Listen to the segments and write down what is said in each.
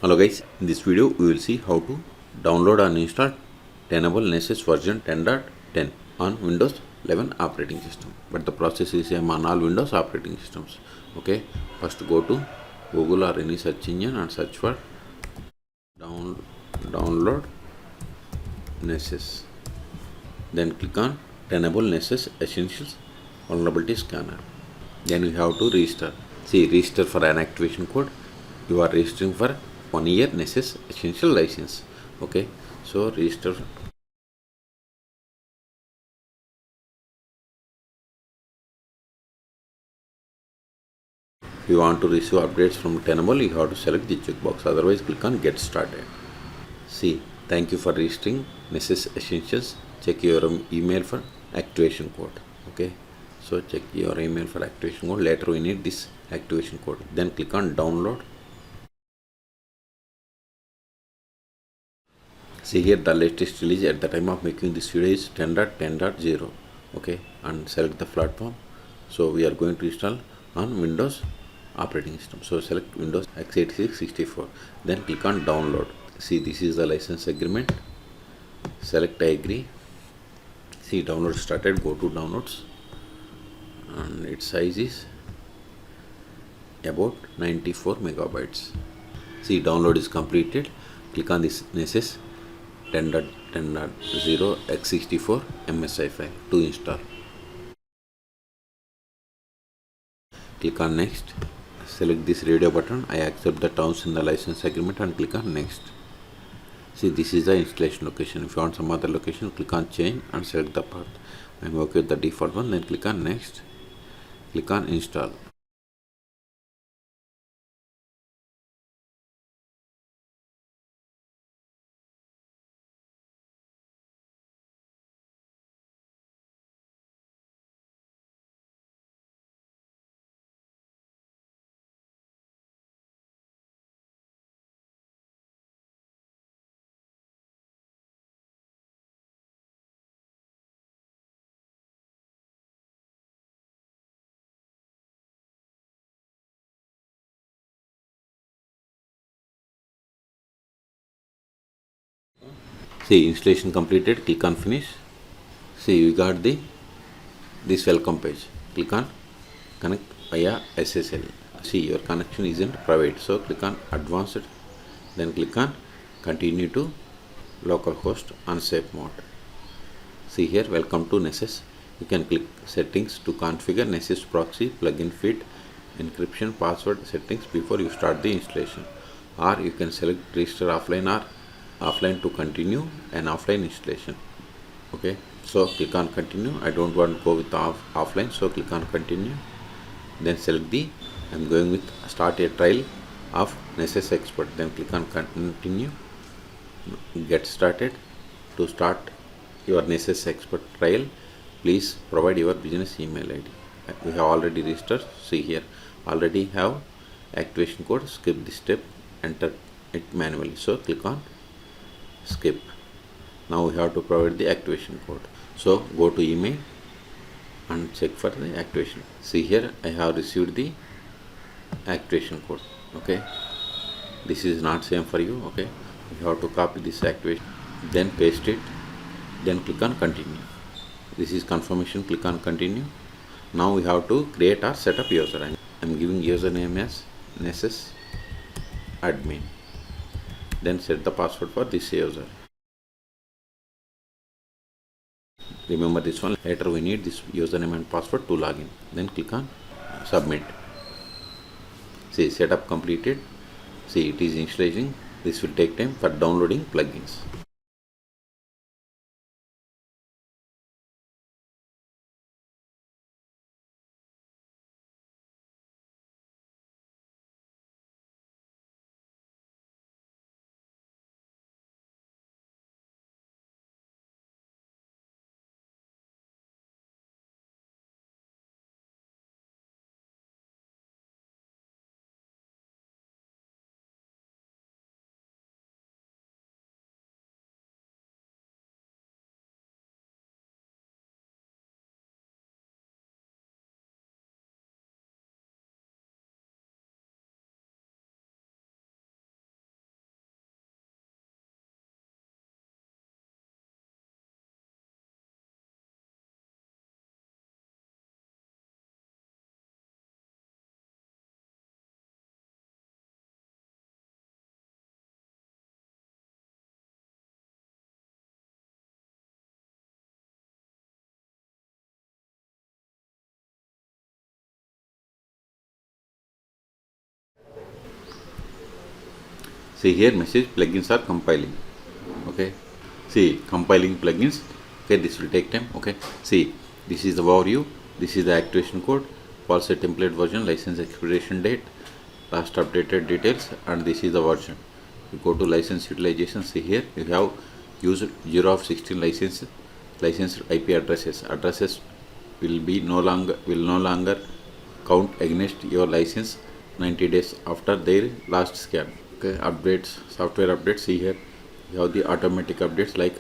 Hello guys, in this video we will see how to download and install Tenable Nessus version 10.10 on Windows 11 operating system. But the process is same on all Windows operating systems. Okay, first go to Google or any search engine and search for download Nessus. Then click on Tenable Nessus Essentials Vulnerability Scanner. Then you have to register. See, register for an activation code. You are registering for 1 year Nessus Essential license. Okay, so register. If you want to receive updates from Tenable, you have to select the checkbox. Otherwise, click on Get Started. See, thank you for registering Nessus Essentials. Check your email for activation code. Okay, so check your email for activation code. Later, we need this activation code. Then click on Download. See here, the latest release at the time of making this video is 10.10.0. Okay, and select the platform. So we are going to install on Windows operating system. So select Windows x86 64. Then click on download. See, this is the license agreement. Select I agree. See, download started. Go to downloads, and its size is about 94 megabytes. See, download is completed. Click on this Nessus 10.10.0 x64 MSI file to install. Click on next. Select this radio button. I accept the terms in the license agreement and click on next. See, this is the installation location. If you want some other location, click on change and select the path. I am okay with the default one. Then click on next. Click on install. See, installation completed. Click on finish. See, we got this welcome page. Click on connect via SSL. See, your connection isn't private, so click on advanced. Then click on continue to localhost unsafe mode. See here, welcome to Nessus. You can click settings to configure Nessus proxy, plugin feed, encryption, password settings before you start the installation. Or you can select register offline or offline to continue an offline installation. Okay, so click on continue. I don't want to go with offline, so click on continue. Then select the, I'm going with start a trial of Nessus Expert. Then click on continue. Get started. To start your Nessus Expert trial, please provide your business email ID. We have already registered. See here, already have activation code. Skip this step, enter it manually. So click on skip. Now we have to provide the activation code. So go to email and check for the activation. See here, I have received the activation code. Okay, this is not same for you. Okay, you have to copy this activation, then paste it, then click on continue. This is confirmation. Click on continue. Now we have to create or set up user. I'm giving username as Nessus admin. Then set the password for this user. Remember this one. Later we need this username and password to log in. Then click on submit. See, setup completed. See, it is installing. This will take time for downloading plugins. See here message plugins are compiling. Okay, see compiling plugins. Okay, this will take time. Okay, see this is the overview, this is the activation code, policy template version, license expiration date, last updated details, and this is the version. You go to license utilization. See here you have used 0 of 16 licensed IP addresses will no longer count against your license 90 days after their last scan. Okay, updates, software updates. See here you have the automatic updates like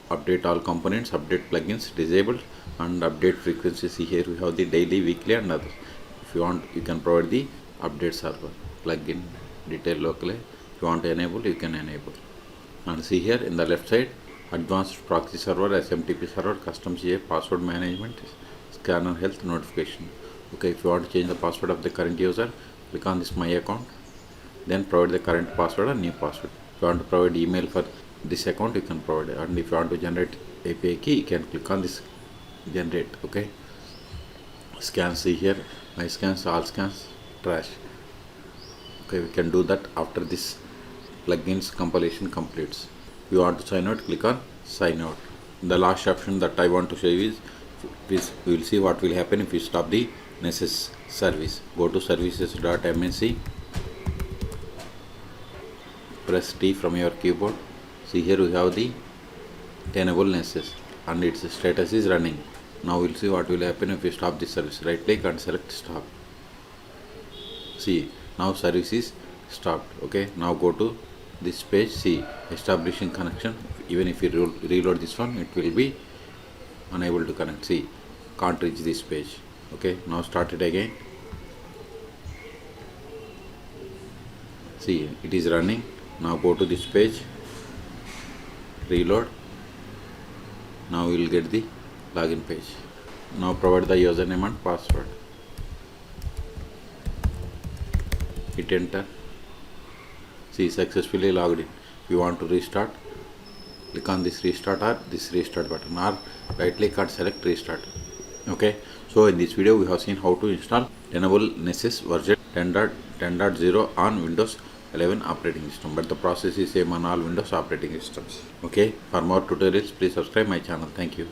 update all components, update plugins disabled, and update frequency. See here we have the daily, weekly, and others. If you want, you can provide the update server plugin detail locally. If you want to enable, you can enable. And see here in the left side, advanced proxy server, SMTP server, custom CA, password management, scanner health, notification. Okay, if you want to change the password of the current user, click on this my account, then provide the current password and new password. If you want to provide email for this account, you can provide it. And if you want to generate API key, you can click on this generate. Okay, scans. See here my scans, all scans, trash. Okay, we can do that after this plugins compilation completes. If you want to sign out, click on sign out. The last option that I want to show you is we will see what will happen if you stop the Nessus service. Go to services.mnc, press T from your keyboard. See here we have the Tenable Nessus and its status is running. Now we'll see what will happen if you stop this service. Right click and select stop. See, now service is stopped. Okay, now go to this page. See, establishing connection. Even if you reload this one, it will be unable to connect. See, can't reach this page. Okay, now start it again. See, it is running. Now go to this page, reload. Now we will get the login page. Now provide the username and password. Hit enter. See, successfully logged in. If you want to restart, click on this restart or this restart button, or right click and select restart. Okay, so in this video we have seen how to install Tenable Nessus version 10.10.0 on Windows 11 operating system, but the process is same on all Windows operating systems. Okay, for more tutorials please subscribe my channel. Thank you.